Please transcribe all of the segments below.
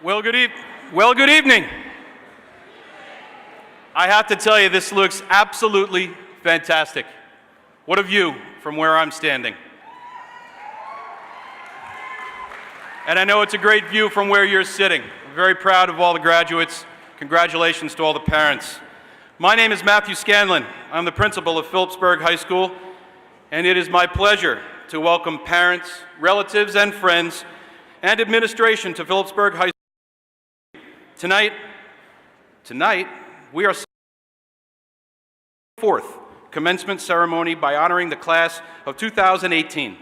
Well, good evening. I have to tell you, this looks absolutely fantastic. What a view from where I'm standing. And I know it's a great view from where you're sitting. I'm very proud of all the graduates. Congratulations to all the parents. My name is Matthew Scanlon. I'm the principal of Phillipsburg High School, and it is my pleasure to welcome parents, relatives, and friends, and administration to Phillipsburg High School. Tonight, we are fourth commencement ceremony by honoring the class of 2018.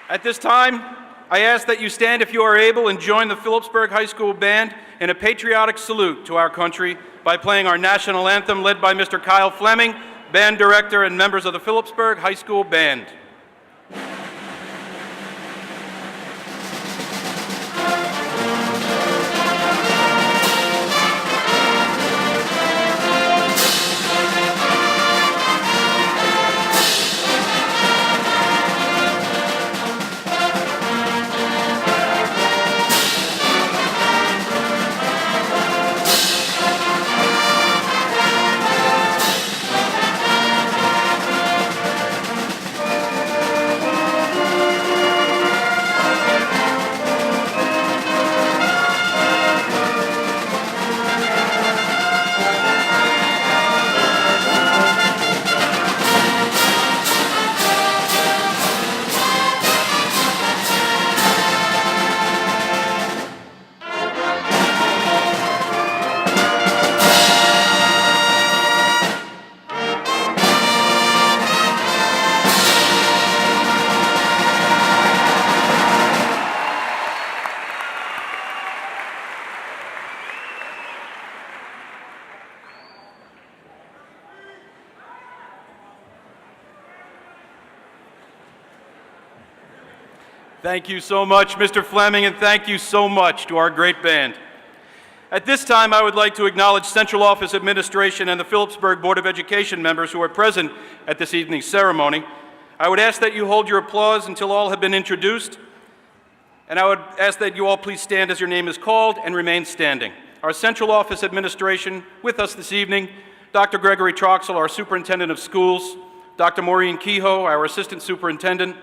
At this time, I ask that you stand if you are able and join the Phillipsburg High School Band in a patriotic salute to our country by playing our national anthem led by Mr. Kyle Fleming, band director and members of the Phillipsburg High School Band. Thank you so much, Mr. Fleming, and thank you so much to our great band. At this time, I would like to acknowledge Central Office Administration and the Phillipsburg Board of Education members who are present at this evening's ceremony. I would ask that you hold your applause until all have been introduced, and I would ask that you all please stand as your name is called and remain standing. Our Central Office Administration with us this evening, Dr. Gregory Troxel, our Superintendent of Schools, Dr. Maureen Kehoe, our Assistant Superintendent,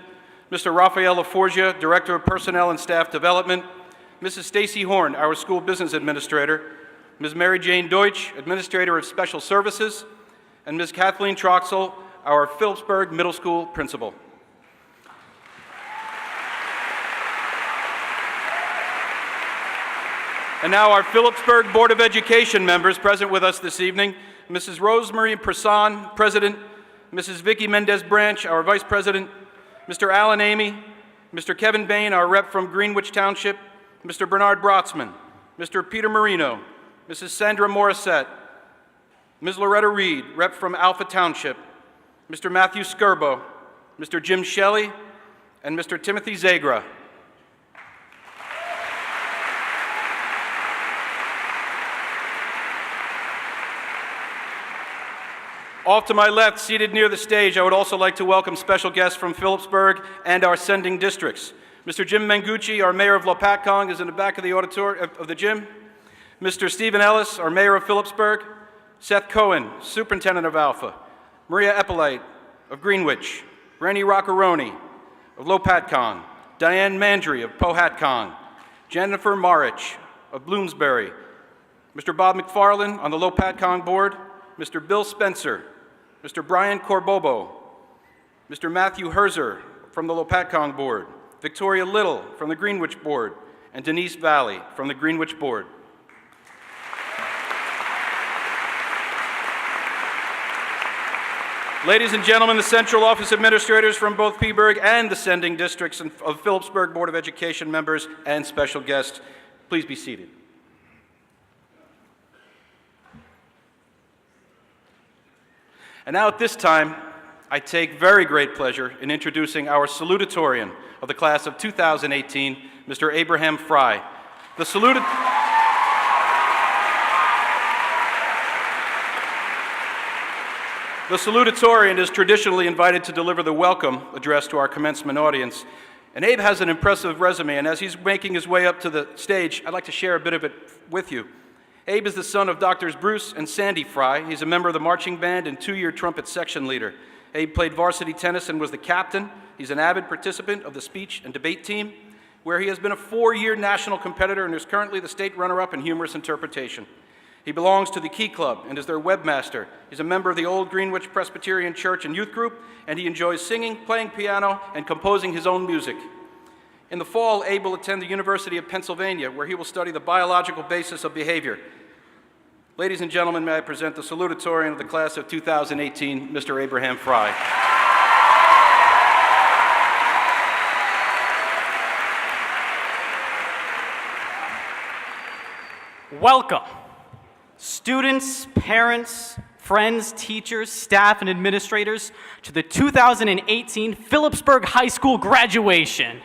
Mr. Rafael Laforgia, Director of Personnel and Staff Development, Mrs. Stacy Horn, our School Business Administrator, Ms. Mary Jane Deutsch, Administrator of Special Services, and Ms. Kathleen Troxel, our Phillipsburg Middle School Principal. And now our Phillipsburg Board of Education members present with us this evening, Mrs. Rosemary Prasan, President, Mrs. Vicky Mendez-Branch, our Vice President, Mr. Alan Amy, Mr. Kevin Bain, our rep from Greenwich Township, Mr. Bernard Brotzman, Mr. Peter Marino, Mrs. Sandra Morissette, Ms. Loretta Reed, rep from Alpha Township, Mr. Matthew Skirbo, Mr. Jim Shelley, and Mr. Timothy Zagra. Off to my left, seated near the stage, I would also like to welcome special guests from Phillipsburg and our sending districts. Mr. Jim Mengucci, our mayor of Lopatcong, is in the back of the auditorium of the gym. Mr. Stephen Ellis, our mayor of Phillipsburg. Seth Cohen, superintendent of Alpha. Maria Eppolite of Greenwich. Rennie Roccaroni of Lopatcong. Diane Mandry of Powhatcong. Jennifer Marich of Bloomsbury. Mr. Bob McFarland on the Lopatcong board. Mr. Bill Spencer. Mr. Brian Corbobo, Mr. Matthew Herzer from the Lopatcong Board, Victoria Little from the Greenwich Board, and Denise Valley from the Greenwich Board. Ladies and gentlemen, the Central Office Administrators from both Peaburg and the sending districts of Phillipsburg Board of Education members and special guests, please be seated. And now at this time, I take very great pleasure in introducing our Salutatorian of the class of 2018, Mr. Abraham Fry. The The Salutatorian is traditionally invited to deliver the welcome address to our commencement audience. And Abe has an impressive resume, and as he's making his way up to the stage, I'd like to share a bit of it with you. Abe is the son of Doctors Bruce and Sandy Fry. He's a member of the marching band and 2-year trumpet section leader. Abe played varsity tennis and was the captain. He's an avid participant of the speech and debate team, where he has been a 4-year national competitor and is currently the state runner-up in humorous interpretation. He belongs to the Key Club and is their webmaster. He's a member of the Old Greenwich Presbyterian Church and Youth Group, and he enjoys singing, playing piano, and composing his own music. In the fall, Abe will attend the University of Pennsylvania, where he will study the biological basis of behavior. Ladies and gentlemen, may I present the salutatorian of the class of 2018, Mr. Abraham Fry. Welcome, students, parents, friends, teachers, staff, and administrators, to the 2018 Phillipsburg High School graduation.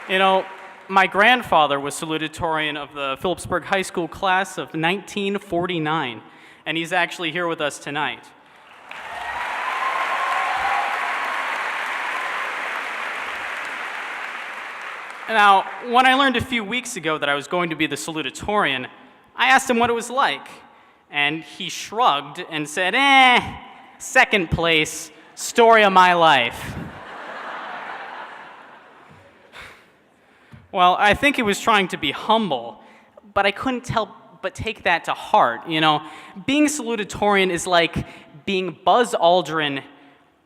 You know, my grandfather was salutatorian of the Phillipsburg High School class of 1949, and he's actually here with us tonight. Now, when I learned a few weeks ago that I was going to be the salutatorian, I asked him what it was like, and he shrugged and said, second place, story of my life. Well, I think he was trying to be humble, but I couldn't help but take that to heart. You know, being salutatorian is like being Buzz Aldrin,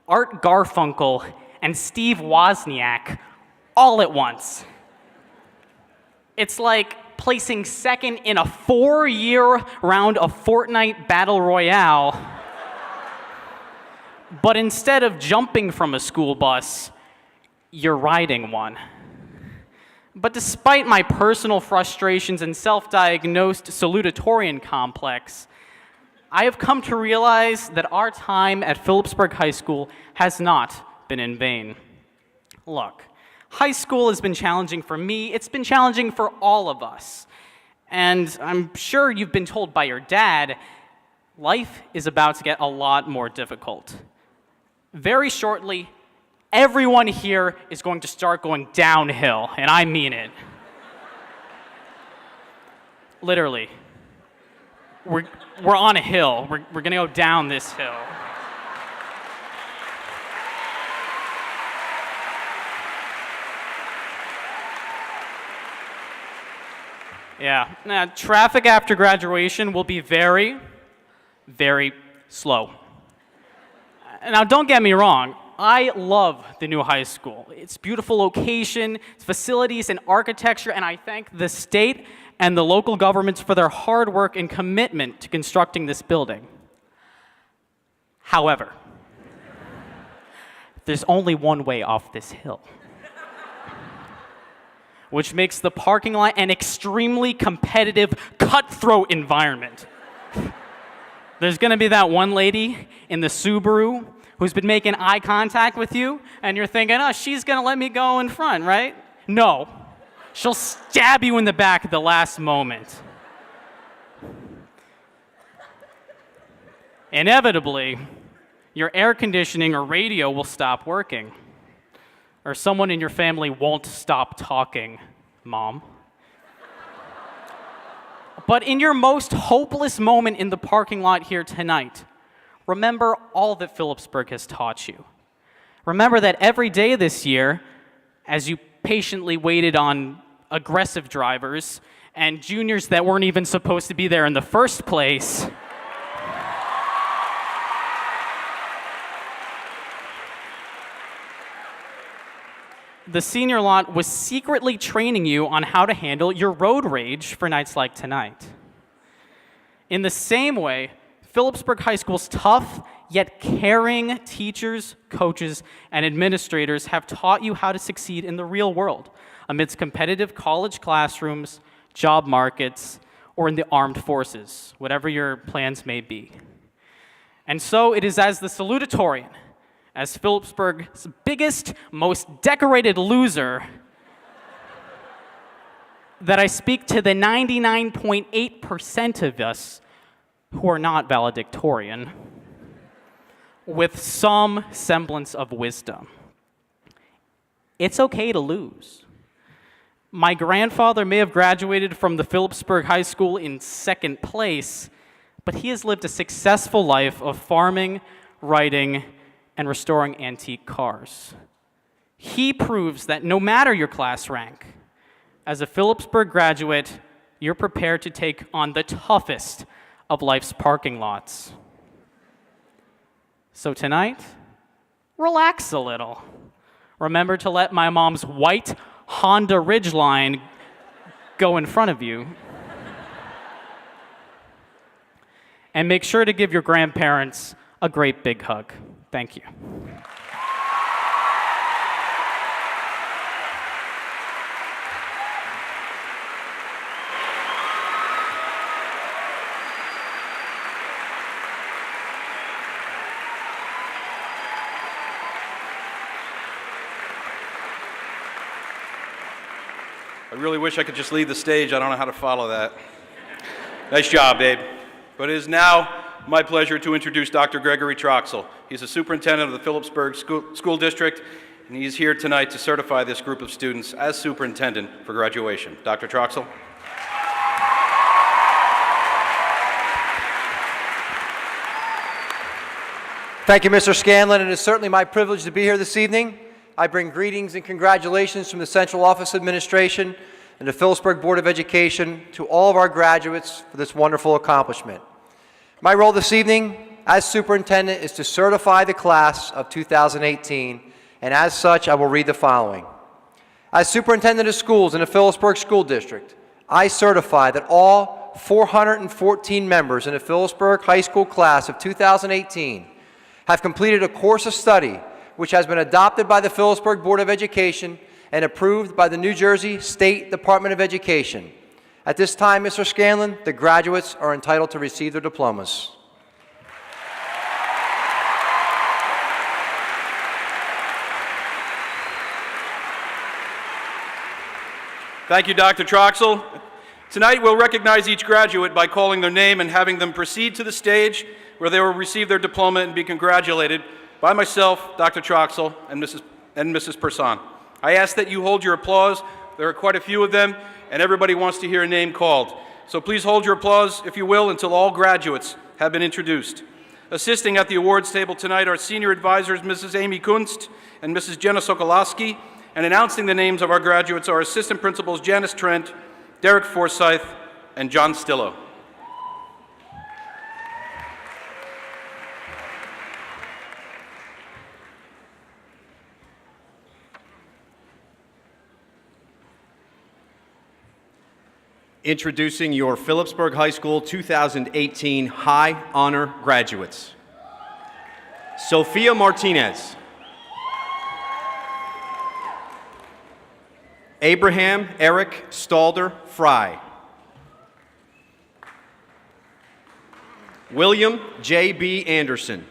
Art Garfunkel, and Steve Wozniak all at once. It's like placing second in a 4-year round of Fortnite Battle Royale, but instead of jumping from a school bus, you're riding one. But despite my personal frustrations and self-diagnosed salutatorian complex, I have come to realize that our time at Phillipsburg High School has not been in vain. Look, high school has been challenging for me. It's been challenging for all of us. And I'm sure you've been told by your dad, life is about to get a lot more difficult. Very shortly, everyone here is going to start going downhill, and I mean it. Literally. We're on a hill. We're gonna go down this hill. Yeah, now, traffic after graduation will be very, very slow. Now, don't get me wrong. I love the new high school. Its beautiful location, its facilities and architecture, and I thank the state and the local governments for their hard work and commitment to constructing this building. However, there's only one way off this hill, which makes the parking lot an extremely competitive, cutthroat environment. There's gonna be that one lady in the Subaru who's been making eye contact with you, and you're thinking, oh, she's gonna let me go in front, right? No, she'll stab you in the back at the last moment. Inevitably, your air conditioning or radio will stop working, or someone in your family won't stop talking, Mom. But in your most hopeless moment in the parking lot here tonight, remember all that Phillipsburg has taught you. Remember that every day this year, as you patiently waited on aggressive drivers and juniors that weren't even supposed to be there in the first place, the senior lot was secretly training you on how to handle your road rage for nights like tonight. In the same way, Phillipsburg High School's tough yet caring teachers, coaches, and administrators have taught you how to succeed in the real world amidst competitive college classrooms, job markets, or in the armed forces, whatever your plans may be. And so it is as the salutatorian, as Phillipsburg's biggest, most decorated loser, that I speak to the 99.8% of us who are not valedictorian with some semblance of wisdom. It's okay to lose. My grandfather may have graduated from the Phillipsburg High School in second place, but he has lived a successful life of farming, writing, and restoring antique cars. He proves that no matter your class rank, as a Phillipsburg graduate, you're prepared to take on the toughest of life's parking lots. So tonight, relax a little. Remember to let my mom's white Honda Ridgeline go in front of you. And make sure to give your grandparents a great big hug. Thank you. I really wish I could just leave the stage. I don't know how to follow that. Nice job, babe. But it is now my pleasure to introduce Dr. Gregory Troxel. He's the superintendent of the Phillipsburg School District, and he's here tonight to certify this group of students as superintendent for graduation. Dr. Troxel. Thank you, Mr. Scanlon. It is certainly my privilege to be here this evening. I bring greetings and congratulations from the Central Office Administration and the Phillipsburg Board of Education to all of our graduates for this wonderful accomplishment. My role this evening as superintendent is to certify the class of 2018, and as such, I will read the following. As superintendent of schools in the Phillipsburg School District, I certify that all 414 members in the Phillipsburg High School class of 2018 have completed a course of study which has been adopted by the Phillipsburg Board of Education and approved by the New Jersey State Department of Education. At this time, Mr. Scanlon, the graduates are entitled to receive their diplomas. Thank you, Dr. Troxel. Tonight, we'll recognize each graduate by calling their name and having them proceed to the stage where they will receive their diploma and be congratulated by myself, Dr. Troxel, and Mrs. Person. I ask that you hold your applause. There are quite a few of them, and everybody wants to hear a name called. So please hold your applause, if you will, until all graduates have been introduced. Assisting at the awards table tonight are senior advisors Mrs. Amy Kunst and Mrs. Jenna Sokolowski, and announcing the names of our graduates are assistant principals Janice Trent, Derek Forsyth, and John Stillo. Introducing your Phillipsburg High School 2018 High Honor graduates. Sophia Martinez. Abraham Eric Stalder Fry. William J.B. Anderson.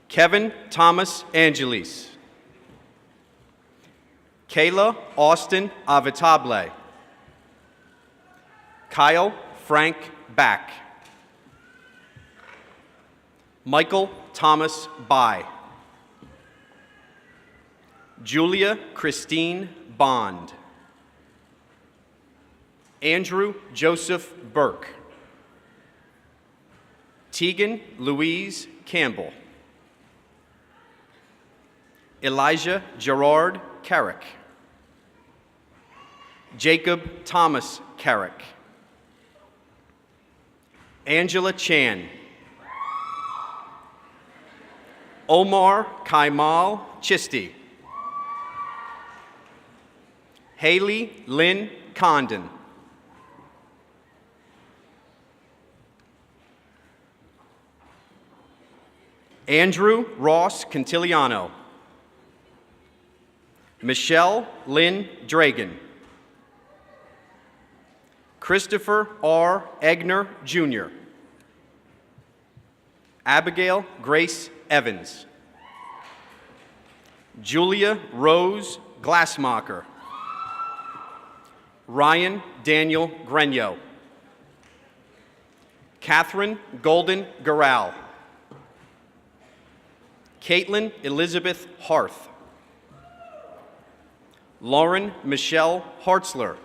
Kevin Thomas Angelis. Kayla Austin Avitable. Kyle Frank Back. Michael Thomas By. Julia Christine Bond. Andrew Joseph Burke. Tegan Louise Campbell. Elijah Gerard Carrick. Jacob Thomas Carrick. Angela Chan. Omar Kaimal Chisti. Haley Lynn Condon. Andrew Ross Cantiliano. Michelle Lynn Dragan. Christopher R. Egner, Jr. Abigail Grace Evans. Julia Rose Glassmacher. Ryan Daniel Grenyo. Catherine Golden Garral. Caitlin Elizabeth Harth. Lauren Michelle Hartzler.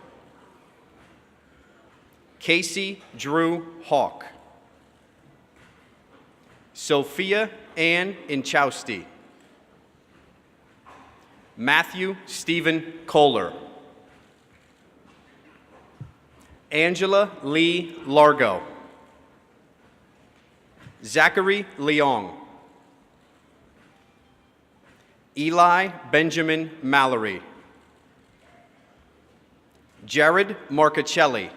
Casey Drew Hawk. Sophia Ann Inchausti. Matthew Stephen Kohler. Angela Lee Largo. Zachary Leong. Eli Benjamin Mallory. Jared Marcacelli.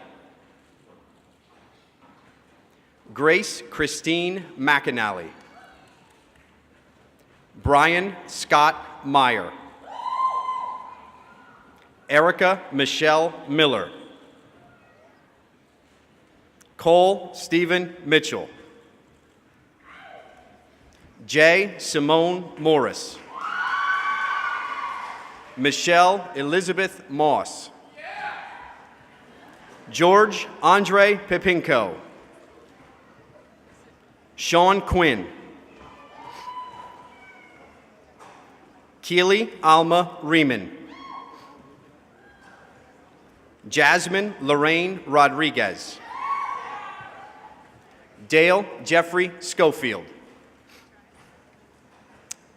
Grace Christine McAnally. Brian Scott Meyer. Erica Michelle Miller. Cole Stephen Mitchell. J. Simone Morris. Michelle Elizabeth Moss. George Andre Pepinko. Sean Quinn. Keely Alma Riemann. Jasmine Lorraine Rodriguez. Dale Jeffrey Schofield.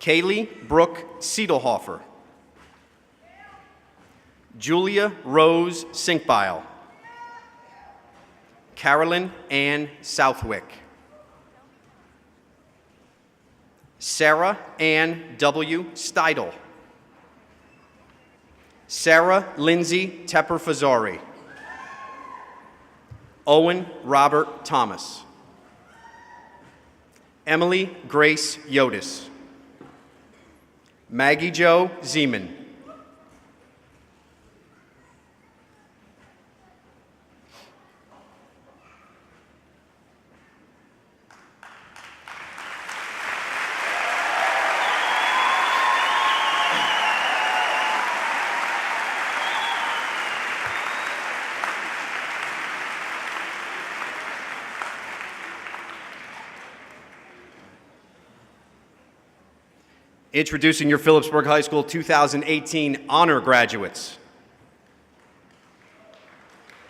Kaylee Brooke Siedelhofer. Julia Rose Sinkbile. Carolyn Ann Southwick. Sarah Ann W. Steidel. Sarah Lindsay Tepper-Fazzari. Owen Robert Thomas. Emily Grace Yodis. Maggie Jo Zeman. Introducing your Phillipsburg High School 2018 honor graduates.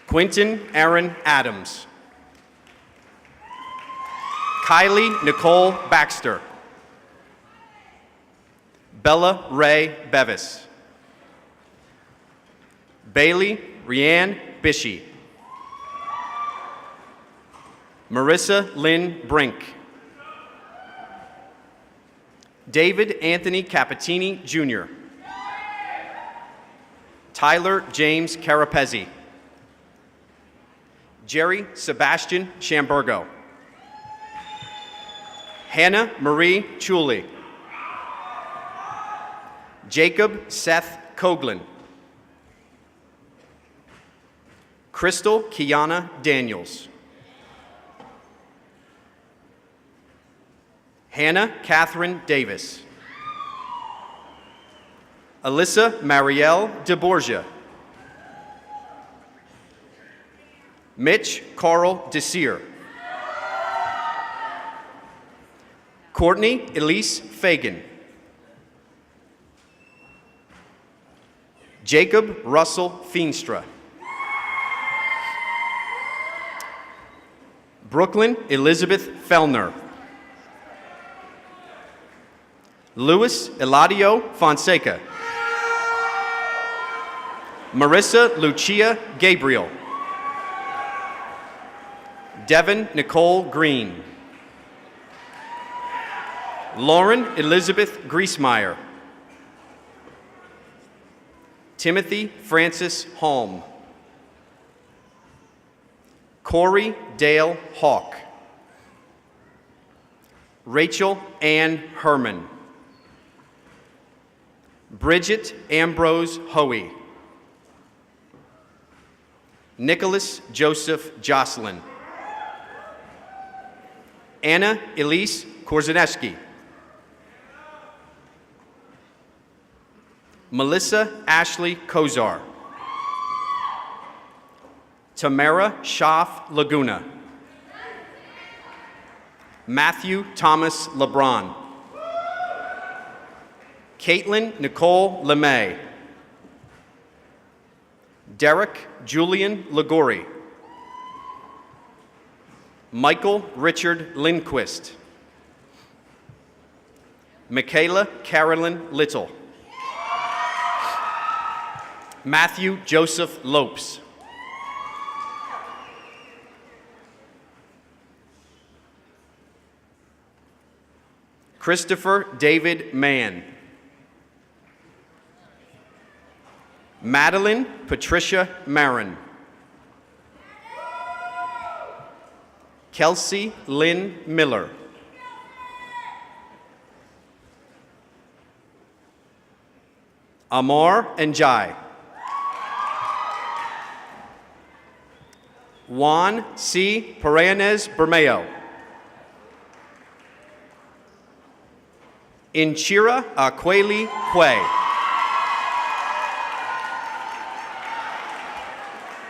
Quinton Aaron Adams. Kylie Nicole Baxter. Bella Ray Bevis. Bailey Rianne Bishy. Marissa Lynn Brink. David Anthony Capitini, Jr. Tyler James Carapezzi. Jerry Sebastian Shamburgo. Hannah Marie Chuli. Jacob Seth Coughlin. Crystal Kiana Daniels. Hannah Catherine Davis. Alyssa Marielle DeBorgia. Mitch Carl Desir. Courtney Elise Fagan. Jacob Russell Feenstra. Brooklyn Elizabeth Fellner. Luis Eladio Fonseca. Marissa Lucia Gabriel. Devin Nicole Green. Lauren Elizabeth Griesmeyer. Timothy Francis Holm. Corey Dale Hawk. Rachel Ann Herman. Bridget Ambrose Hoey. Nicholas Joseph Jocelyn. Anna Elise Korzaneski. Melissa Ashley Kozar. Tamara Schaff Laguna. Matthew Thomas LeBron. Caitlin Nicole LeMay. Derek Julian Ligori. Michael Richard Lindquist. Michaela Carolyn Little. Matthew Joseph Lopes. Christopher David Mann. Madeline Patricia Marin. Kelsey Lynn Miller. Amar Njai. Juan C. Paredes Bermeo. Inchira Aqueli Hue.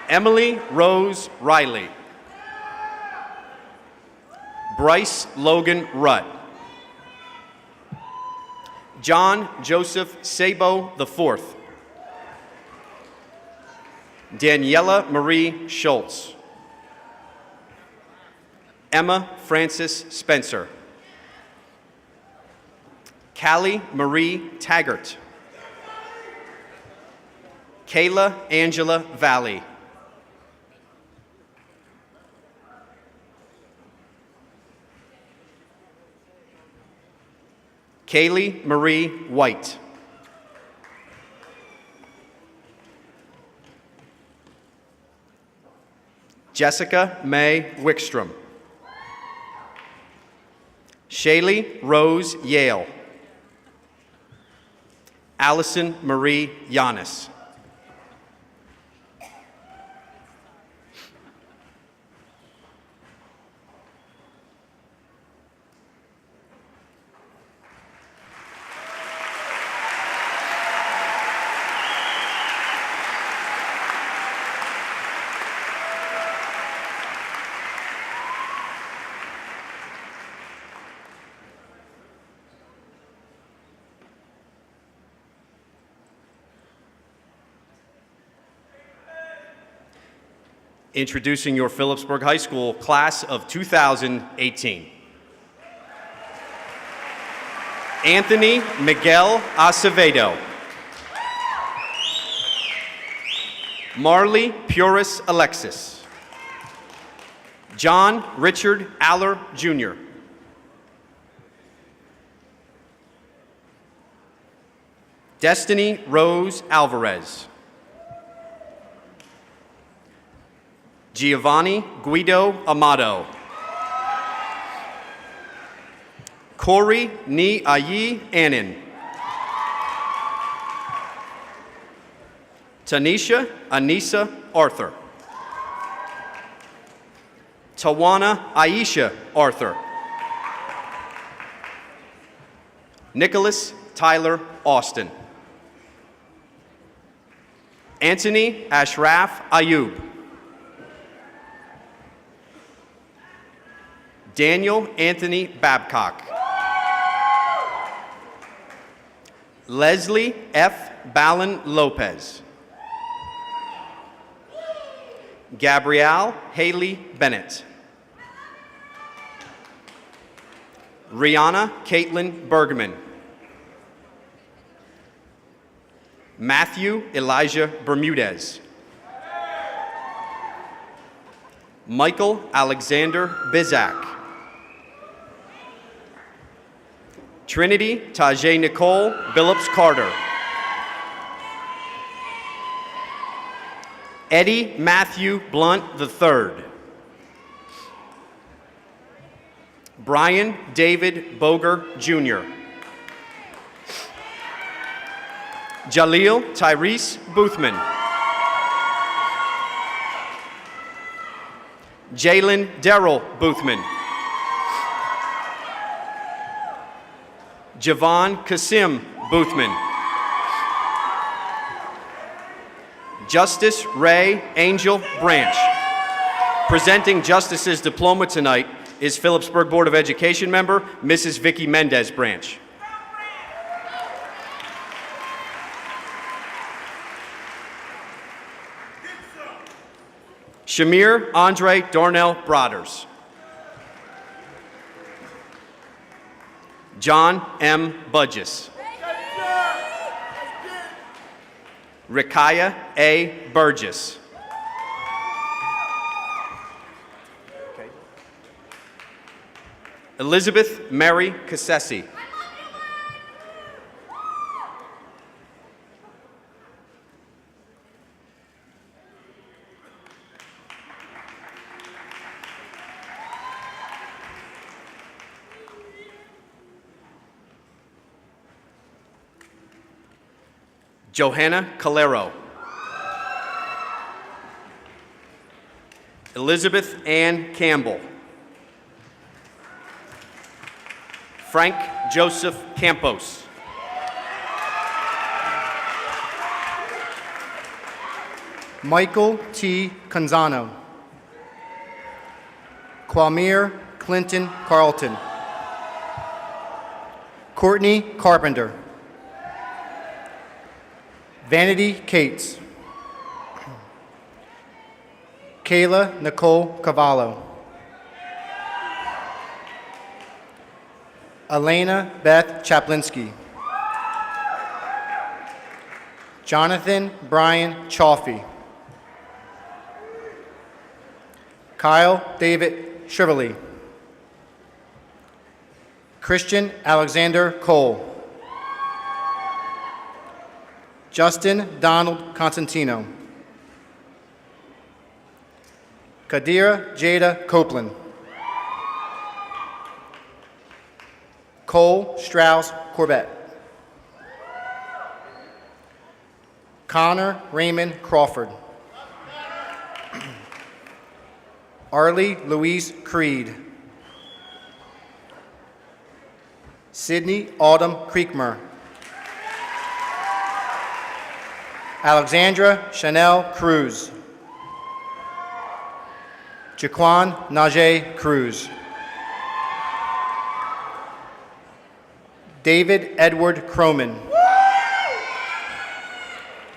Emily Rose Riley. Bryce Logan Rutt. John Joseph Sabo IV. Daniela Marie Schultz. Emma Frances Spencer. Callie Marie Taggart. Kayla Angela Valley. Kaylee Marie White. Jessica May Wickstrom. Shaylee Rose Yale. Allison Marie Yanis. Introducing your Phillipsburg High School class of 2018. Anthony Miguel Acevedo. Marley Puris Alexis. John Richard Aller Jr. Destiny Rose Alvarez. Giovanni Guido Amato. Corey Ni Ayi Annan. Tanisha Anissa Arthur. Tawana Aisha Arthur. Nicholas Tyler Austin. Anthony Ashraf Ayub. Daniel Anthony Babcock. Leslie F. Ballin Lopez. Gabrielle Haley Bennett. Rihanna Caitlin Bergman. Matthew Elijah Bermudez. Michael Alexander Bizak. Trinity Tajay Nicole Billups Carter. Eddie Matthew Blunt III. Brian David Boger Jr. Jaleel Tyrese Boothman. Jalen Darrell Boothman. Javon Kasim Boothman. Justice Ray Angel Branch. Presenting Justice's diploma tonight is Phillipsburg Board of Education member, Mrs. Vicky Mendez Branch. Shamir Andre Darnell Broders. John M. Budges. Rikaya A. Burgess. Elizabeth Mary Cassesi. Johanna Calero. Elizabeth Ann Campbell. Frank Joseph Campos. Michael T. Canzano. Kwamir Clinton Carlton. Courtney Carpenter. Vanity Cates. Kayla Nicole Cavallo. Elena Beth Chaplinsky. Jonathan Brian Chaffee. Kyle David Shrivelly. Christian Alexander Cole. Justin Donald Constantino. Kadira Jada Copeland. Cole Strauss Corbett. Connor Raymond Crawford. Arlie Louise Creed. Sydney Autumn Creekmer. Alexandra Chanel Cruz. Jaquan Najee Cruz. David Edward Croman.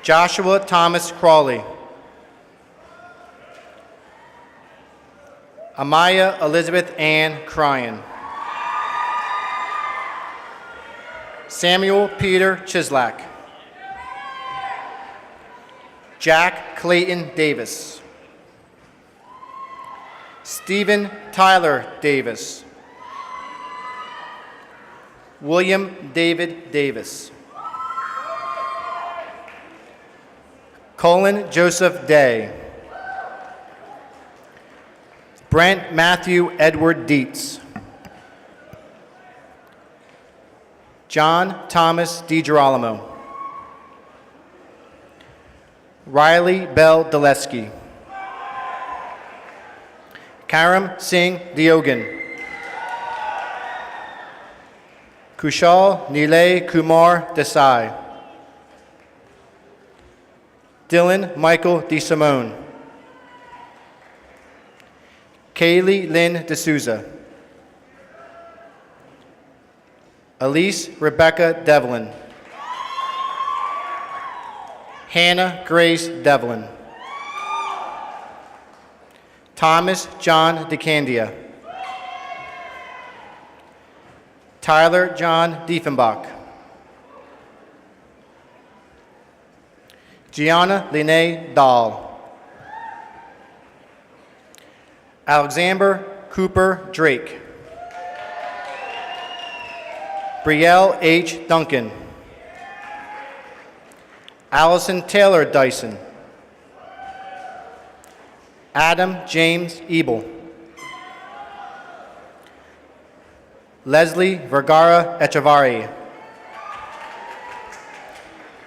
Joshua Thomas Crawley. Amaya Elizabeth Ann Cryan. Samuel Peter Chislak. Jack Clayton Davis. Stephen Tyler Davis. William David Davis. Colin Joseph Day. Brent Matthew Edward Dietz. John Thomas DiGirolamo. Riley Bell Deleski. Karam Singh Diogan. Kushal Nilay Kumar Desai. Dylan Michael DeSimone. Kaylee Lynn D'Souza. Elise Rebecca Devlin. Hannah Grace Devlin. Thomas John DeCandia. Tyler John Diefenbach. Gianna Lene Dahl. Alexander Cooper Drake. Brielle H. Duncan. Allison Taylor Dyson. Adam James Ebel. Leslie Vergara Echevarri.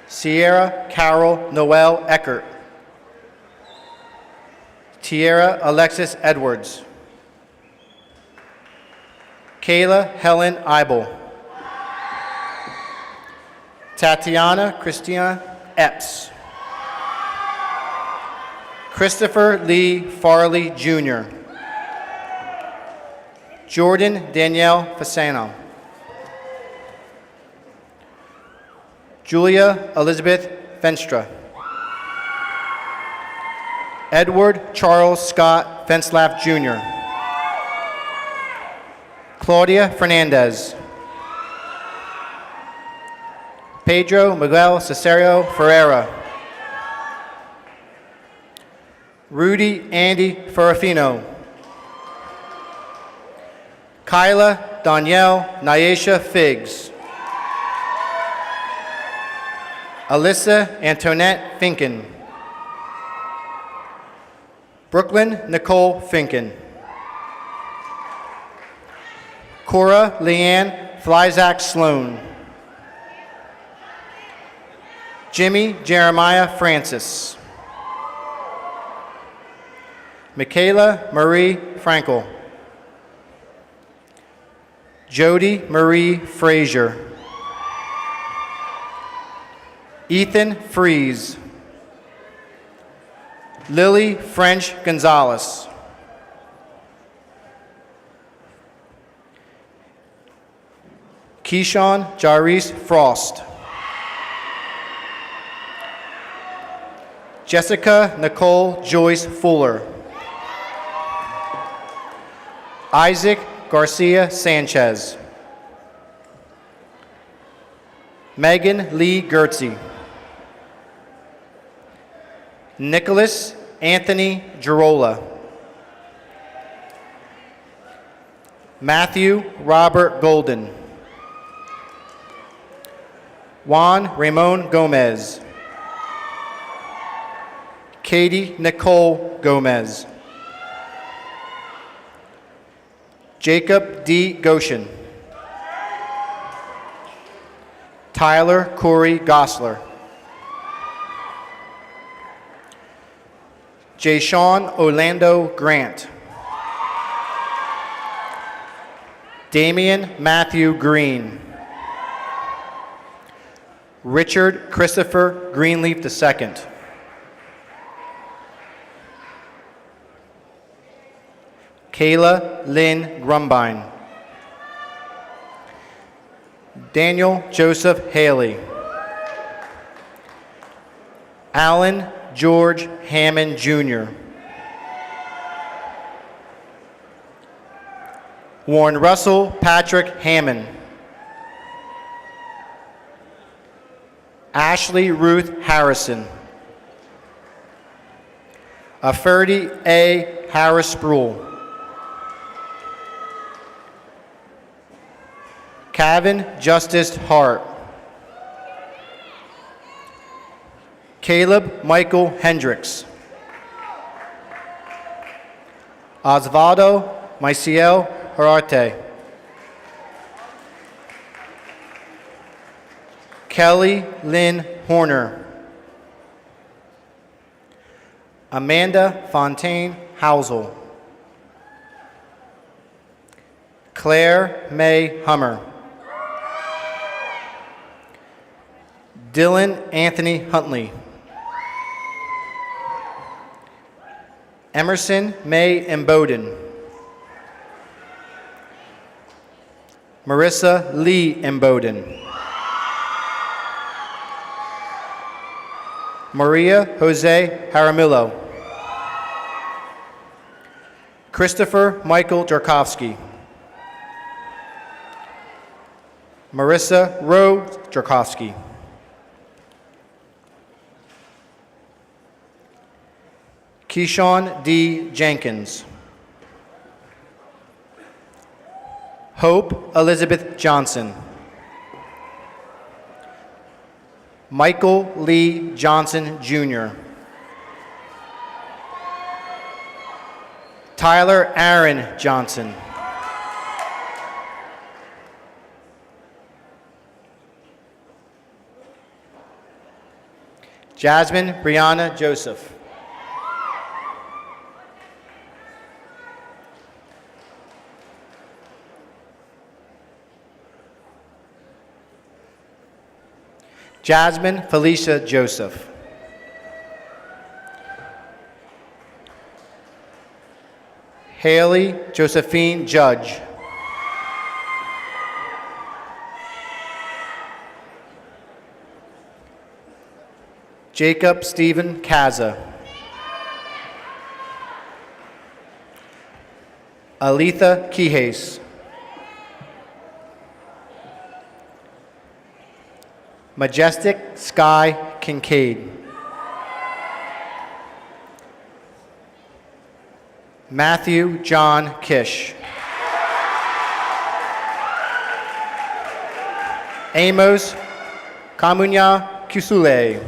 Sierra Carol Noel Eckert. Tierra Alexis Edwards. Kayla Helen Eibel. Tatiana Christina Epps. Christopher Lee Farley, Jr. Jordan Danielle Fasano. Julia Elizabeth Venstra. Edward Charles Scott Fenslav, Jr. Claudia Fernandez. Pedro Miguel Cesario Ferreira. Rudy Andy Ferrafino. Kyla Danielle Nyesha Figs. Alyssa Antoinette Finken. Brooklyn Nicole Finken. Cora Leanne Flyzak Sloan. Jimmy Jeremiah Francis. Michaela Marie Frankel. Jody Marie Frazier. Ethan Fries. Lily French Gonzalez. Keyshawn Jarice Frost. Jessica Nicole Joyce Fuller. Isaac Garcia Sanchez. Megan Lee Gertzy. Nicholas Anthony Girola. Matthew Robert Golden. Juan Ramon Gomez. Katie Nicole Gomez. Jacob D. Goshen. Tyler Corey Gosler. Jayshawn Orlando Grant. Damian Matthew Green. Richard Christopher Greenleaf II. Kayla Lynn Grumbine. Daniel Joseph Haley. Alan George Hammond, Jr. Warren Russell Patrick Hammond. Ashley Ruth Harrison. Aferdi A. Harris Sproul. Kevin Justice Hart. Caleb Michael Hendricks. Osvaldo Maciel Herarte. Kelly Lynn Horner. Amanda Fontaine Housel. Claire May Hummer. Dylan Anthony Huntley. Emerson May Emboden. Marissa Lee Emboden. Maria Jose Jaramillo. Christopher Michael Jarkovsky. Marissa Rowe Jarkovsky. Keyshawn D. Jenkins. Hope Elizabeth Johnson. Michael Lee Johnson, Jr. Tyler Aaron Johnson. Jasmine Brianna Joseph. Jasmine Felicia Joseph. Haley Josephine Judge. Jacob Stephen Kaza. Aletha Kihase. Majestic Sky Kincaid. Matthew John Kish. Amos Kamunya Kusule.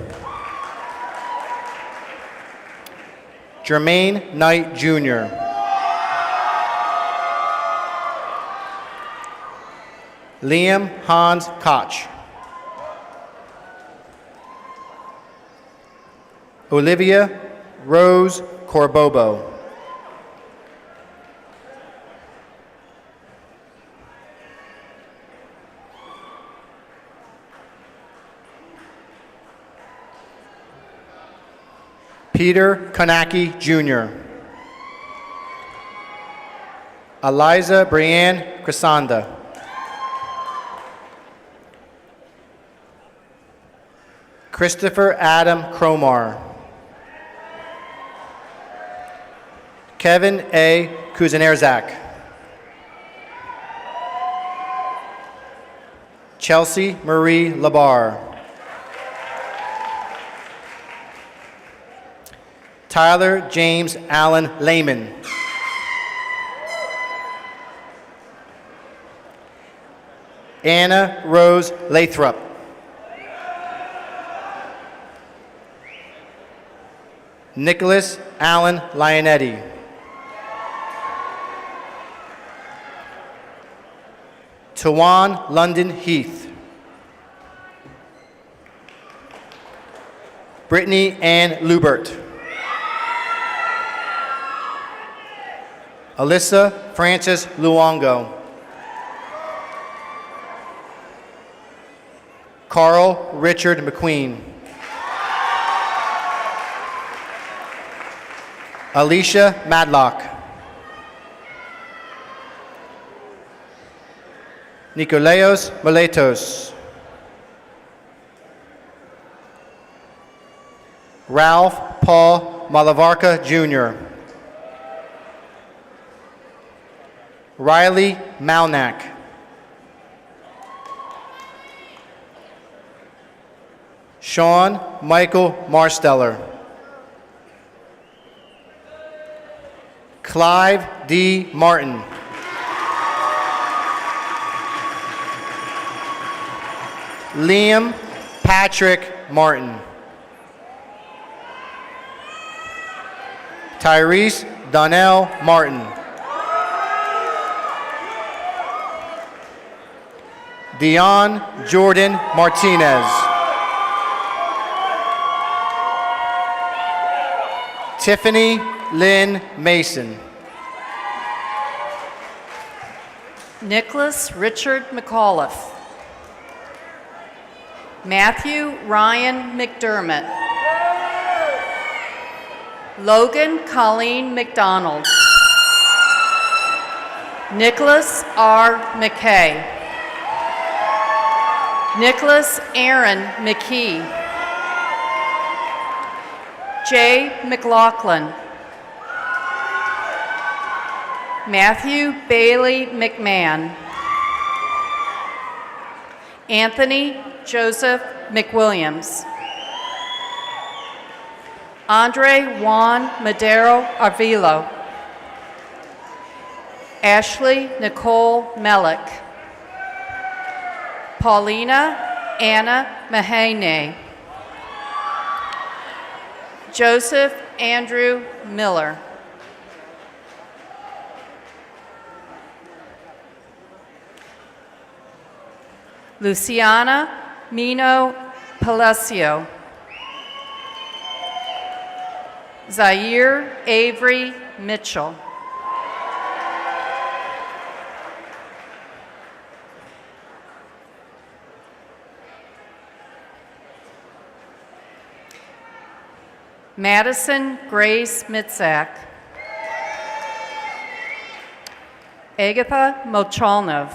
Jermaine Knight Jr. Liam Hans Koch. Olivia Rose Corbobo. Peter Konaki Jr. Eliza Brianne Crisanda. Christopher Adam Cromar. Kevin A. Kuzanerzak. Chelsea Marie Labar. Tyler James Allen Lehman. Anna Rose Lathrop. Nicholas Allen Lionetti. Tawan London Heath. Brittany Ann Lubert. Alyssa Frances Luongo. Carl Richard McQueen. Alicia Madlock. Nikolaos Miletos. Ralph Paul Malavarka Jr. Riley Malnack. Sean Michael Marsteller. Clive D. Martin. Liam Patrick Martin. Tyrese Donnell Martin. Dion Jordan Martinez. Tiffany Lynn Mason. Nicholas Richard McAuliffe. Matthew Ryan McDermott. Logan Colleen McDonald. Nicholas R. McKay. Nicholas Aaron McKee. Jay McLaughlin. Matthew Bailey McMahon. Anthony Joseph McWilliams. Andre Juan Madero Arvilo. Ashley Nicole Melick. Paulina Anna Mahane. Joseph Andrew Miller. Luciana Mino Palacio. Zaire Avery Mitchell. Madison Grace Mitzak. Agatha Mochalnov.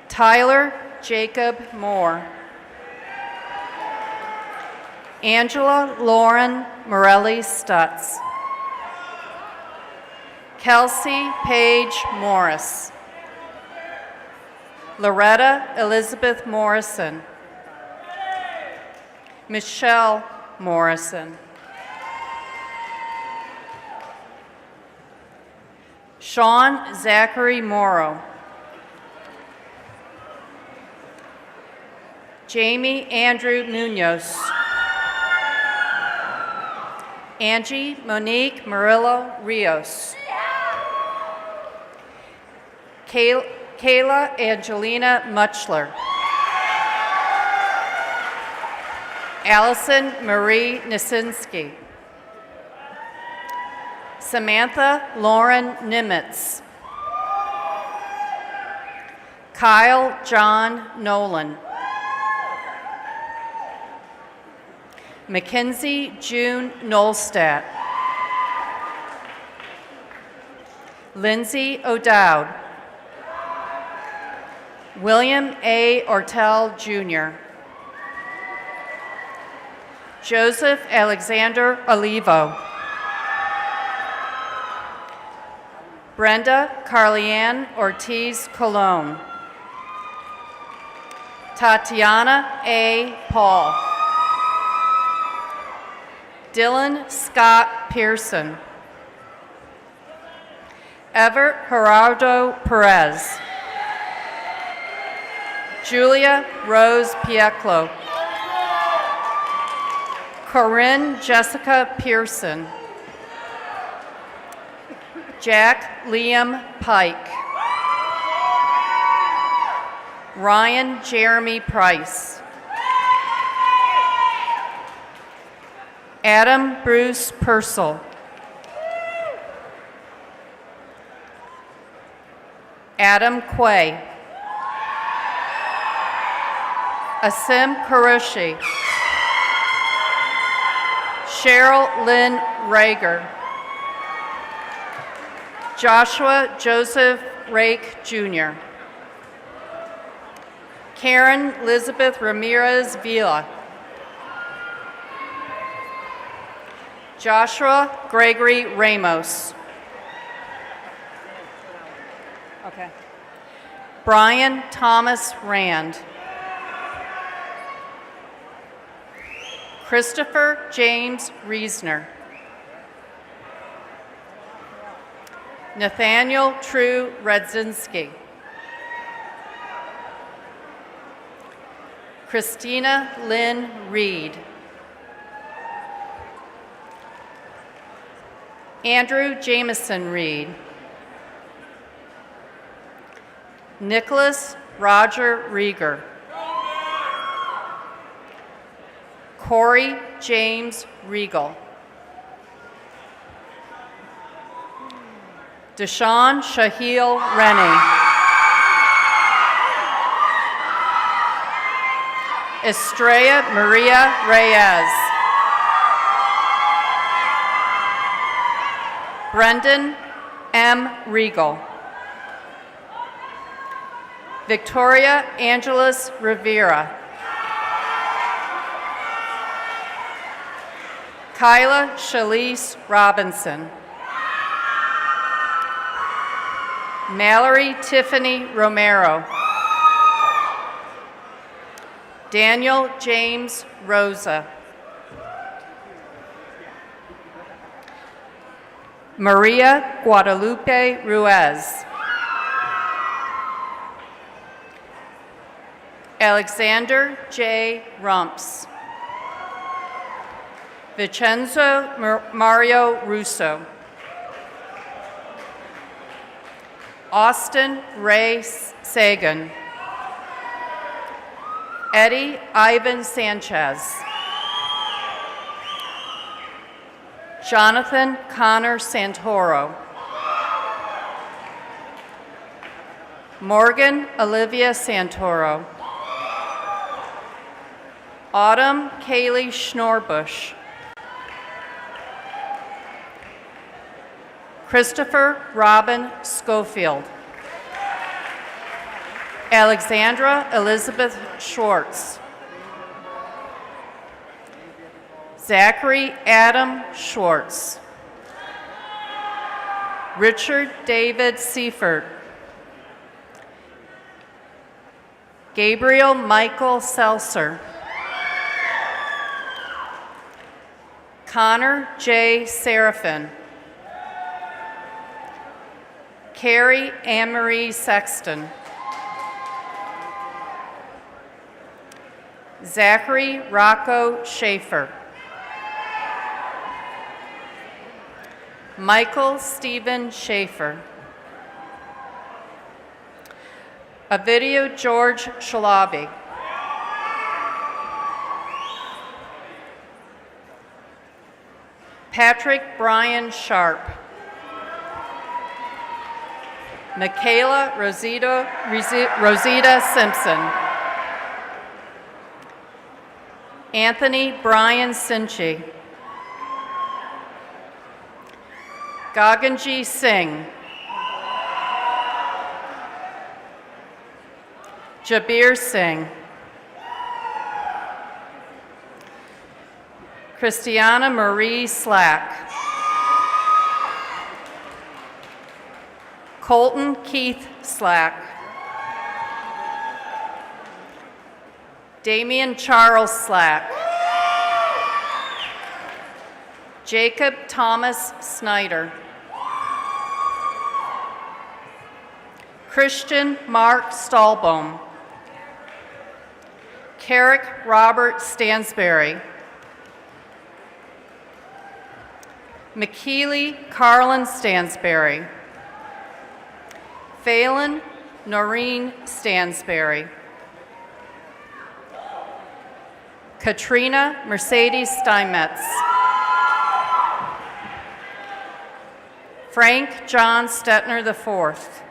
Tyler Jacob Moore. Angela Lauren Morelli Stutz. Kelsey Paige Morris. Loretta Elizabeth Morrison. Michelle Morrison. Sean Zachary Morrow. Jamie Andrew Munoz. Angie Monique Murillo Rios. Kayla Angelina Muchler. Allison Marie Nasinski. Samantha Lauren Nimitz. Kyle John Nolan. Mackenzie June Nolstadt. Lindsay O'Dowd. William A. Ortel Jr. Joseph Alexander Olivo. Brenda Carlianne Ortiz Colon. Tatiana A. Paul. Dylan Scott Pearson. Ever Gerardo Perez. Julia Rose Pieclo. Corinne Jessica Pearson. Jack Liam Pike. Ryan Jeremy Price. Adam Bruce Purcell. Adam Quay. Asim Kurushi. Cheryl Lynn Rager. Joshua Joseph Rake Jr. Karen Elizabeth Ramirez Vila. Joshua Gregory Ramos. Okay. Brian Thomas Rand. Christopher James Reesner. Nathaniel True Redzinski. Christina Lynn Reed. Andrew Jameson Reed. Nicholas Roger Rieger. Corey James Regal. Deshaun Shahil Rennie. Estrella Maria Reyes. Brendan M. Regal. Victoria Angeles Rivera. Kyla Shalise Robinson. Mallory Tiffany Romero. Daniel James Rosa. Maria Guadalupe Ruiz. Alexander J. Rumps. Vincenzo Mario Russo. Austin Ray Sagan. Eddie Ivan Sanchez. Jonathan Connor Santoro. Morgan Olivia Santoro. Autumn Kaylee Schnorbush. Christopher Robin Schofield. Alexandra Elizabeth Schwartz. Zachary Adam Schwartz. Richard David Seifert. Gabriel Michael Seltzer. Connor J. Seraphin. Carrie Anne-Marie Sexton. Zachary Rocco Schaefer. Michael Stephen Schaefer. Ovidio George Shalabi. Patrick Brian Sharp. Michaela Rosita Simpson. Anthony Brian Sinchi. Gaganji Singh. Jabir Singh. Christiana Marie Slack. Colton Keith Slack. Damian Charles Slack. Jacob Thomas Snyder. Christian Mark Stahlbaum. Carrick Robert Stansberry. McKeely Carlin Stansberry. Phelan Noreen Stansberry. Katrina Mercedes Steinmetz. Frank John Stetner IV.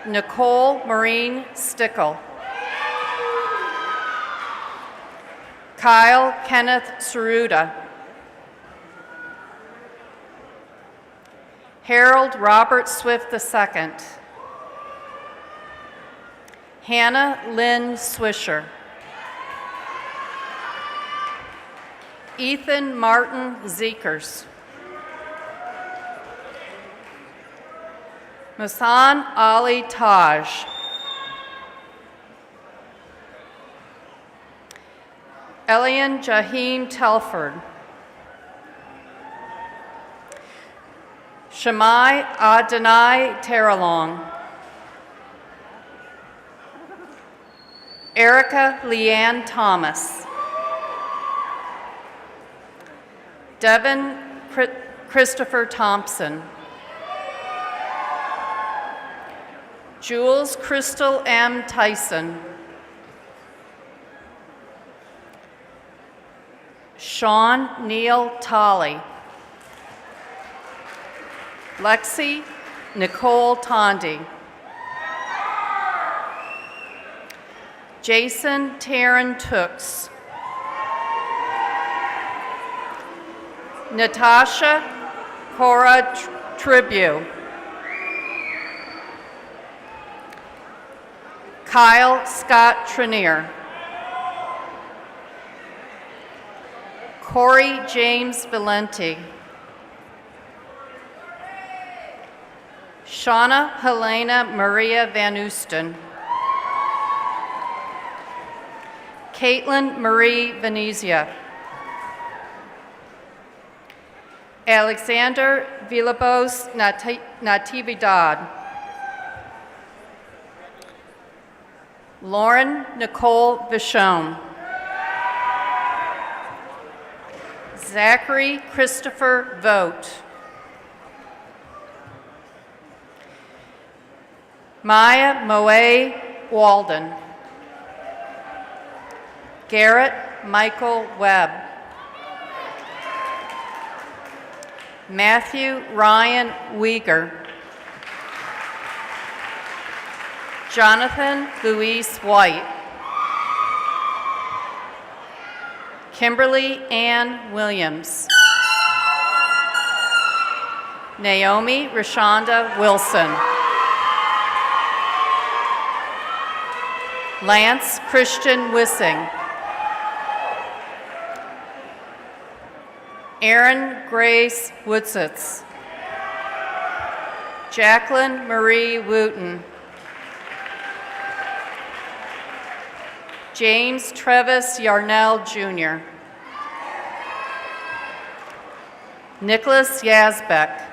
Nicole Maureen Stickle. Kyle Kenneth Saruda. Harold Robert Swift II. Hannah Lynn Swisher. Ethan Martin Zekers. Masan Ali Taj. Elian Jahim Telford. Shamai Adonai Terralong. Erica Leanne Thomas. Devin Christopher Thompson. Jules Crystal M. Tyson. Sean Neil Tolley. Lexi Nicole Tondi. Jason Taryn Tooks. Natasha Cora Tribu. Kyle Scott Trenier. Corey James Valenti. Shauna Helena Maria Van Oosten. Caitlin Marie Venezia. Alexander Villalobos Natividad. Lauren Nicole Vachon. Zachary Christopher Vogt. Maya Moe Walden. Garrett Michael Webb. Matthew Ryan Uyghur. Jonathan Luis White. Kimberly Ann Williams. Naomi Rashonda Wilson. Lance Christian Wissing. Erin Grace Woodsitz. Jacqueline Marie Wooten. James Trevis Yarnell Jr. Nicholas Yazbek.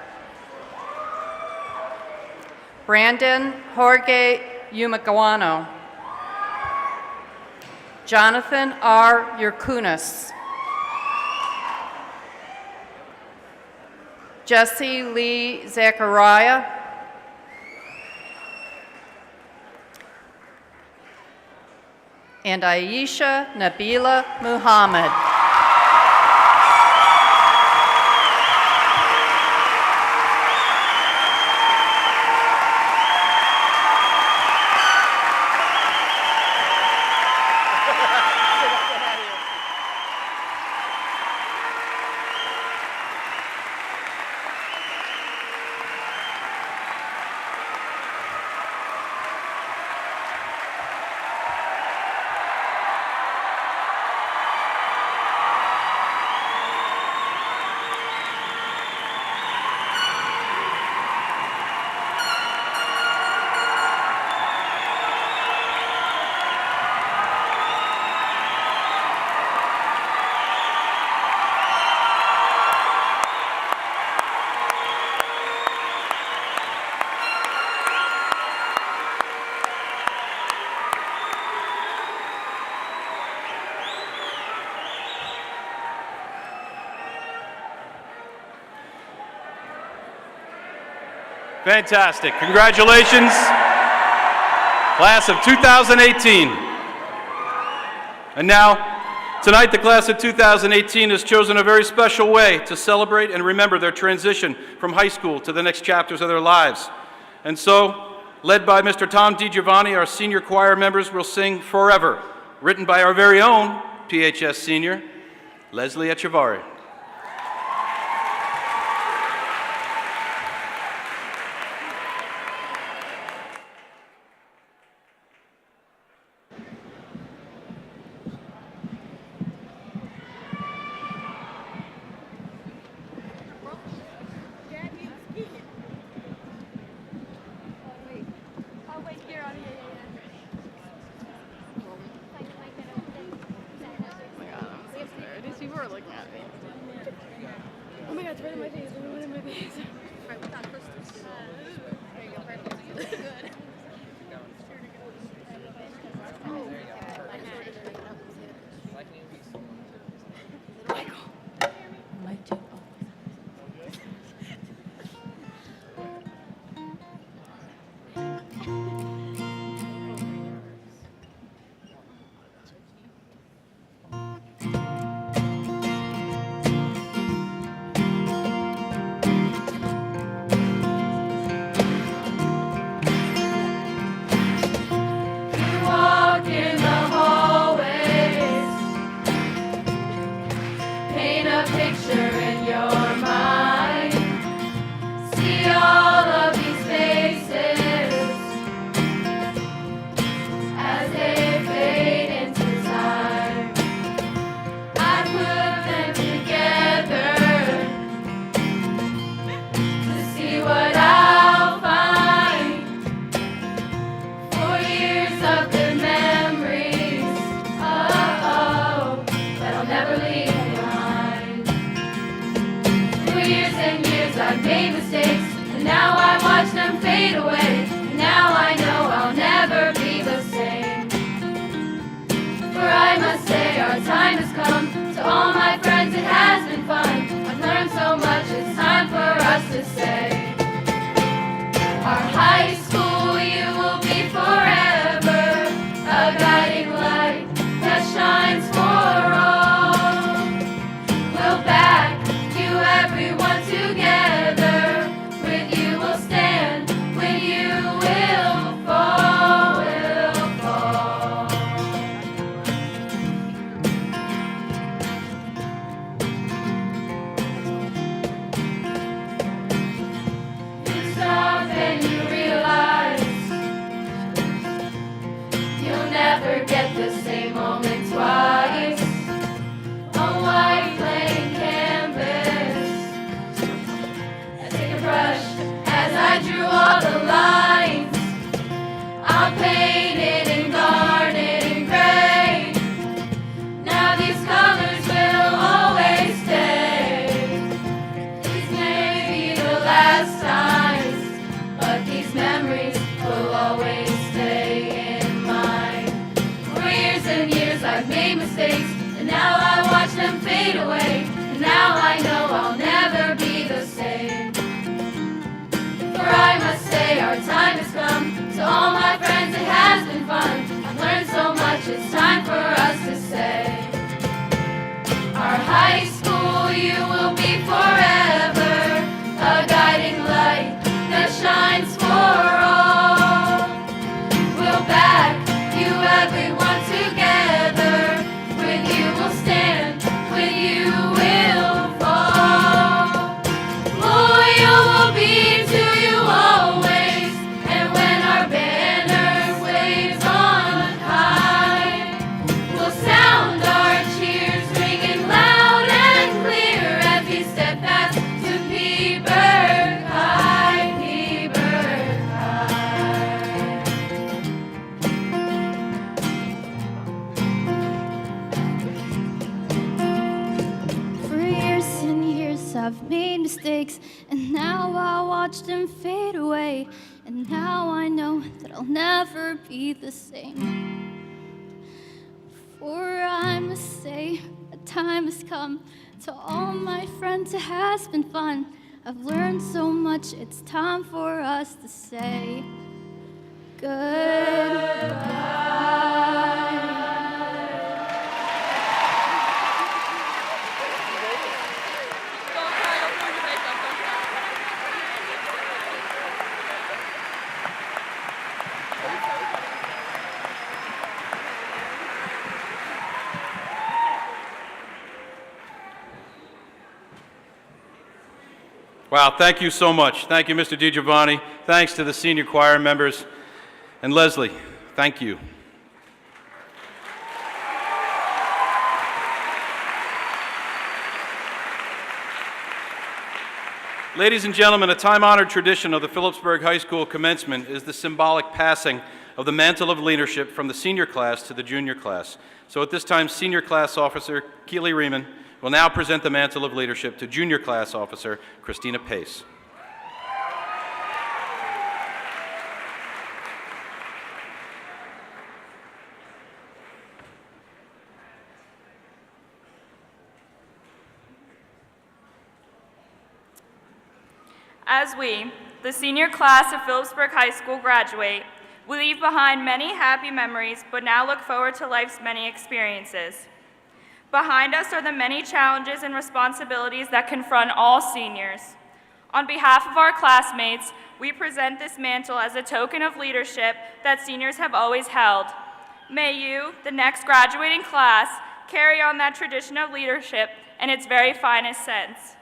Brandon Jorge Yumagawano. Jonathan R. Yerkunis. Jesse Lee Zachariah. And Aisha Nabila Muhammad. Fantastic. Congratulations, class of 2018. And now, tonight the class of 2018 has chosen a very special way to celebrate and remember their transition from high school to the next chapters of their lives. And so, led by Mr. Tom DiGiovanni, our senior choir members will sing Forever, written by our very own PHS senior, Leslie Echevarri. only twice. A white plain canvas. I take a brush as I drew all the lines. I'll paint it and garnet in gray. Now these colors will always stay. These may be the last times, but these memories will always stay in mine. For years and years I've made mistakes, and now I watch them fade away. And now I know I'll never be the same. For I must say our time has come. To all my friends it has been fun. I've learned so much, it's time for us to say. Our high school you will be forever, a guiding light that shines for all. We'll back you everyone together. With you we'll stand, with you we'll fall. Loyal we'll be to you always, and when our banner waves on high, we'll sound our cheers ringing loud and clear as we step past to Phillipsburg High, Phillipsburg High. For years and years I've made mistakes, and now I watch them fade away. And now I know that I'll never be the same. For I must say, a time has come. To all my friends it has been fun. I've learned so much, it's time for us to say goodbye. Wow, thank you so much. Thank you, Mr. DiGiovanni. Thanks to the senior choir members. And Leslie, thank you. Ladies and gentlemen, a time-honored tradition of the Phillipsburg High School commencement is the symbolic passing of the mantle of leadership from the senior class to the junior class. So at this time, Senior Class Officer Keely Riemann will now present the mantle of leadership to Junior Class Officer Christina Pace. As we, the senior class of Phillipsburg High School, graduate, we leave behind many happy memories, but now look forward to life's many experiences. Behind us are the many challenges and responsibilities that confront all seniors. On behalf of our classmates, we present this mantle as a token of leadership that seniors have always held. May you, the next graduating class, carry on that tradition of leadership in its very finest sense.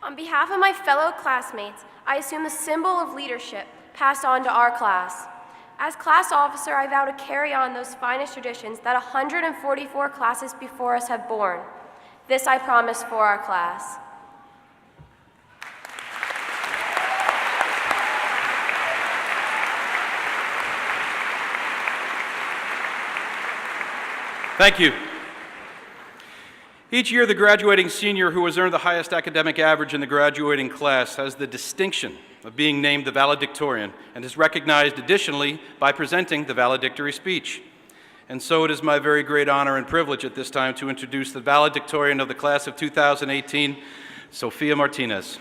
On behalf of my fellow classmates, I assume the symbol of leadership passed on to our class. As class officer, I vow to carry on those finest traditions that 144 classes before us have borne. This I promise for our class. Thank you. Each year, the graduating senior who has earned the highest academic average in the graduating class has the distinction of being named the Valedictorian and is recognized additionally by presenting the valedictory speech. And so it is my very great honor and privilege at this time to introduce the Valedictorian of the class of 2018, Sophia Martinez.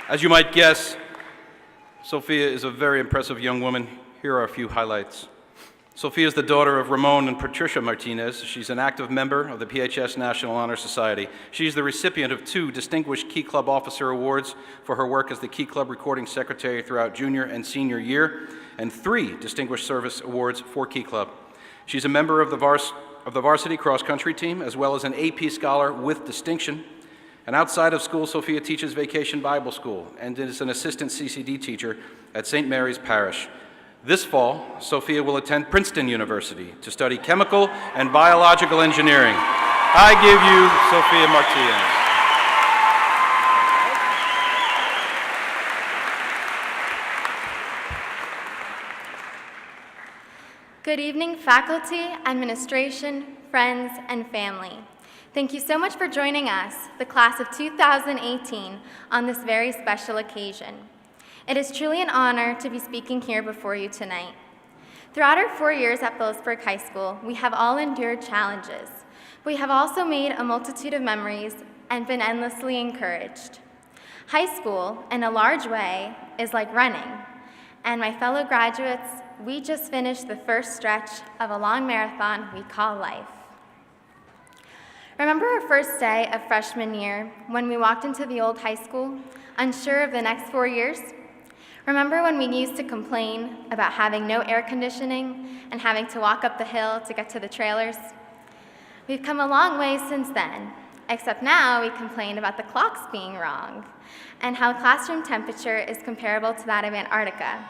As you might guess, Sophia is a very impressive young woman. Here are a few highlights. Sophia is the daughter of Ramon and Patricia Martinez. She's an active member of the PHS National Honor Society. She's the recipient of 2 Distinguished Key Club Officer Awards for her work as the Key Club Recording Secretary throughout junior and senior year, and 3 Distinguished Service Awards for Key Club. She's a member of the varsity cross-country team, as well as an AP Scholar with distinction. And outside of school, Sophia teaches Vacation Bible School and is an assistant CCD teacher at St. Mary's Parish. This fall, Sophia will attend Princeton University to study chemical and biological engineering. I give you Sophia Martinez. Good evening, faculty, administration, friends, and family. Thank you so much for joining us, the class of 2018, on this very special occasion. It is truly an honor to be speaking here before you tonight. Throughout our 4 years at Phillipsburg High School, we have all endured challenges. We have also made a multitude of memories and been endlessly encouraged. High school, in a large way, is like running, and my fellow graduates, we just finished the first stretch of a long marathon we call life. Remember our first day of freshman year when we walked into the old high school, unsure of the next 4 years? Remember when we used to complain about having no air conditioning and having to walk up the hill to get to the trailers? We've come a long way since then, except now we complain about the clocks being wrong and how classroom temperature is comparable to that of Antarctica.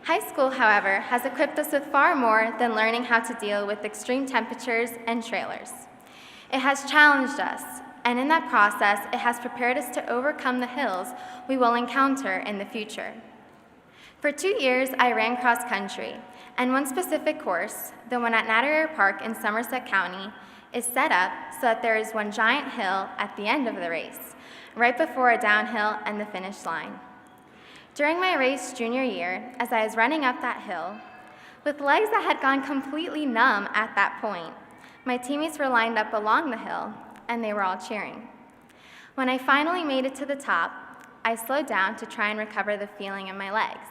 High school, however, has equipped us with far more than learning how to deal with extreme temperatures and trailers. It has challenged us, and in that process, it has prepared us to overcome the hills we will encounter in the future. For 2 years, I ran cross country, and one specific course, the one at Natterer Park in Somerset County, is set up so that there is one giant hill at the end of the race, right before a downhill and the finish line. During my race junior year, as I was running up that hill, with legs that had gone completely numb at that point, my teammates were lined up along the hill, and they were all cheering. When I finally made it to the top, I slowed down to try and recover the feeling in my legs.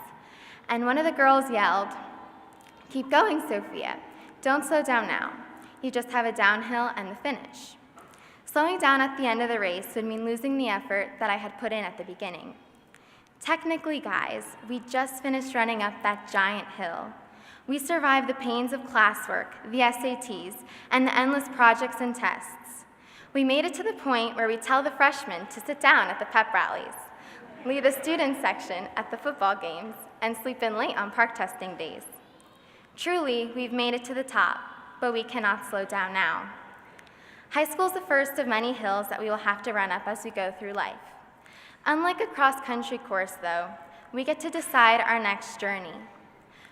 And one of the girls yelled, "Keep going, Sophia. Don't slow down now. You just have a downhill and the finish." Slowing down at the end of the race would mean losing the effort that I had put in at the beginning. Technically, guys, we just finished running up that giant hill. We survived the pains of classwork, the SATs, and the endless projects and tests. We made it to the point where we tell the freshmen to sit down at the pep rallies, lead the student section at the football games, and sleep in late on park testing days. Truly, we've made it to the top, but we cannot slow down now. High school is the first of many hills that we will have to run up as we go through life. Unlike a cross-country course, though, we get to decide our next journey.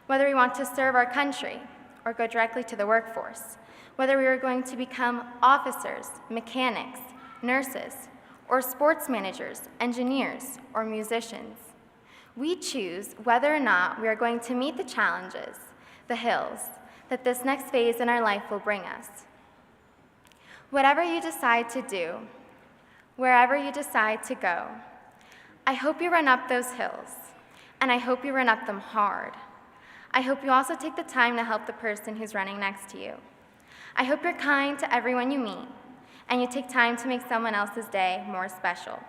Whether we want to serve our country or go directly to the workforce, whether we are going to become officers, mechanics, nurses, or sports managers, engineers, or musicians. We choose whether or not we are going to meet the challenges, the hills, that this next phase in our life will bring us. Whatever you decide to do, wherever you decide to go, I hope you run up those hills, and I hope you run up them hard. I hope you also take the time to help the person who's running next to you. I hope you're kind to everyone you meet, and you take time to make someone else's day more special.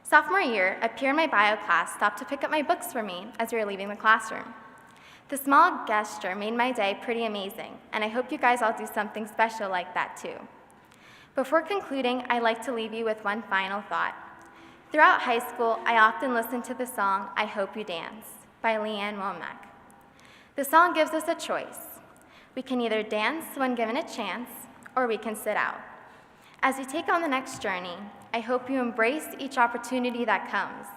Sophomore year, a peer in my bio class stopped to pick up my books for me as we were leaving the classroom. The small gesture made my day pretty amazing, and I hope you guys all do something special like that too. Before concluding, I'd like to leave you with one final thought. Throughout high school, I often listened to the song "I Hope You Dance" by Leanne Womack. The song gives us a choice. We can either dance when given a chance, or we can sit out. As you take on the next journey, I hope you embrace each opportunity that comes.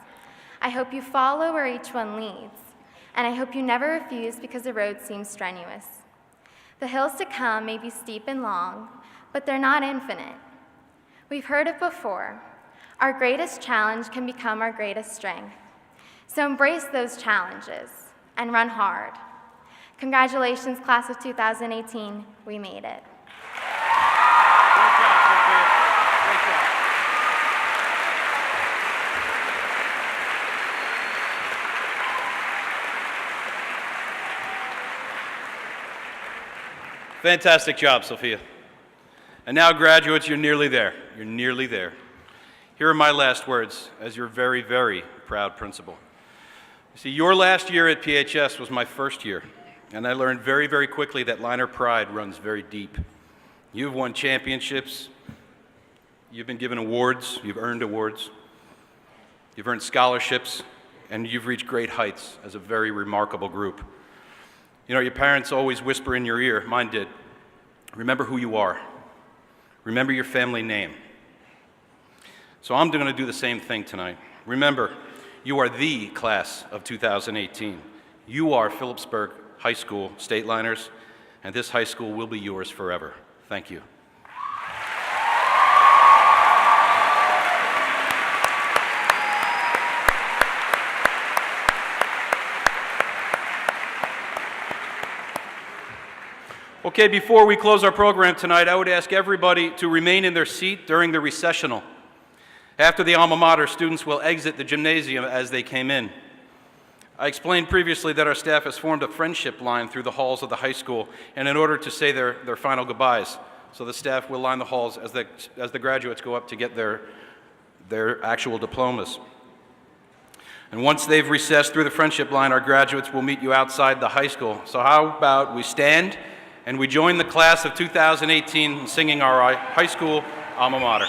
I hope you follow where each one leads, and I hope you never refuse because the road seems strenuous. The hills to come may be steep and long, but they're not infinite. We've heard it before. Our greatest challenge can become our greatest strength. So embrace those challenges and run hard. Congratulations, class of 2018, we made it. Great job, Sophia. Great job. Fantastic job, Sophia. And now, graduates, you're nearly there. You're nearly there. Here are my last words as your very, very proud principal. You see, your last year at PHS was my first year, and I learned very, very quickly that Liner pride runs very deep. You've won championships, you've been given awards, you've earned awards, you've earned scholarships, and you've reached great heights as a very remarkable group. You know, your parents always whisper in your ear, mine did, remember who you are. Remember your family name. So I'm going to do the same thing tonight. Remember, you are the class of 2018. You are Phillipsburg High School state liners, and this high school will be yours forever. Thank you. Okay, before we close our program tonight, I would ask everybody to remain in their seat during the recessional. After the alma mater, students will exit the gymnasium as they came in. I explained previously that our staff has formed a friendship line through the halls of the high school, and in order to say their final goodbyes. So the staff will line the halls as the graduates go up to get their actual diplomas. And once they've recessed through the friendship line, our graduates will meet you outside the high school. So how about we stand and we join the class of 2018 in singing our high school alma mater.